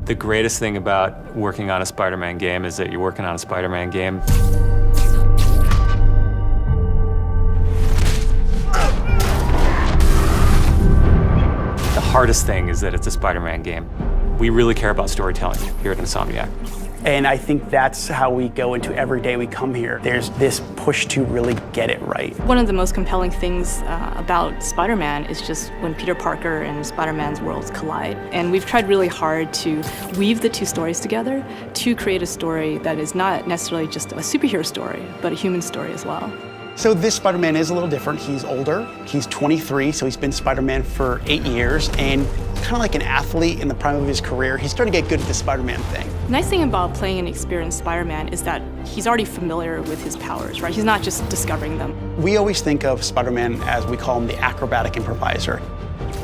The greatest thing about working on a Spider-Man game is that you're working on a Spider-Man game. The hardest thing is that it's a Spider-Man game. We really care about storytelling here at Insomniac. And I think that's how we go into every day we come here. There's this push to really get it right. One of the most compelling things about Spider-Man is just when Peter Parker and Spider-Man's worlds collide. And we've tried really hard to weave the two stories together to create a story that is not necessarily just a superhero story, but a human story as well. So this Spider-Man is a little different. He's older, he's 23, so he's been Spider-Man for 8 years, and kind of like an athlete in the prime of his career, he's starting to get good at the Spider-Man thing. The nice thing about playing an experienced Spider-Man is that he's already familiar with his powers, right? He's not just discovering them. We always think of Spider-Man as, we call him, the acrobatic improviser.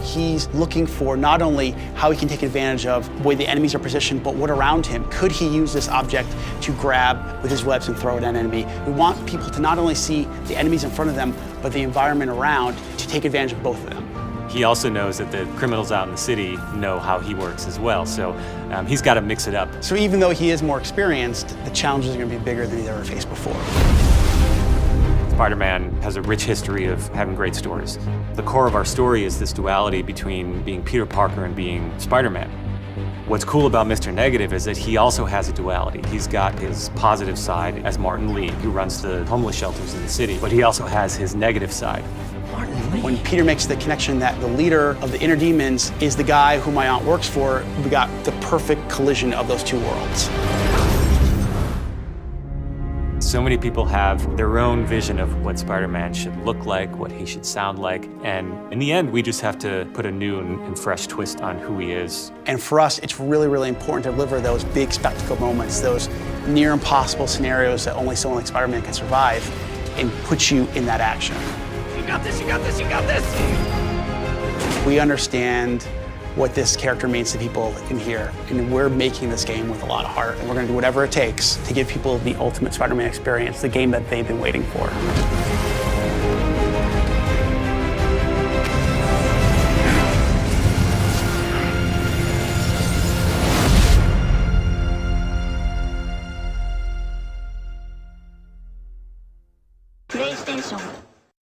He's looking for not only how he can take advantage of the way the enemies are positioned, but what around him. Could he use this object to grab with his webs and throw it at an enemy? We want people to not only see the enemies in front of them, but the environment around, to take advantage of both of them. He also knows that the criminals out in the city know how he works as well, so he's got to mix it up. So even though he is more experienced, the challenges are going to be bigger than he's ever faced before. Spider-Man has a rich history of having great stories. The core of our story is this duality between being Peter Parker and being Spider-Man. What's cool about Mr. Negative is that he also has a duality. He's got his positive side as Martin Lee, who runs the homeless shelters in the city, but he also has his negative side. When Peter makes the connection that the leader of the inner demons is the guy who my aunt works for, we got the perfect collision of those two worlds. So many people have their own vision of what Spider-Man should look like, what he should sound like, and in the end, we just have to put a new and fresh twist on who he is. And for us, it's really, really important to deliver those big spectacle moments, those near impossible scenarios that only someone like Spider-Man can survive, and put you in that action. You got this, you got this, you got this! We understand what this character means to people in here, and we're making this game with a lot of heart, and we're going to do whatever it takes to give people the ultimate Spider-Man experience, the game that they've been waiting for.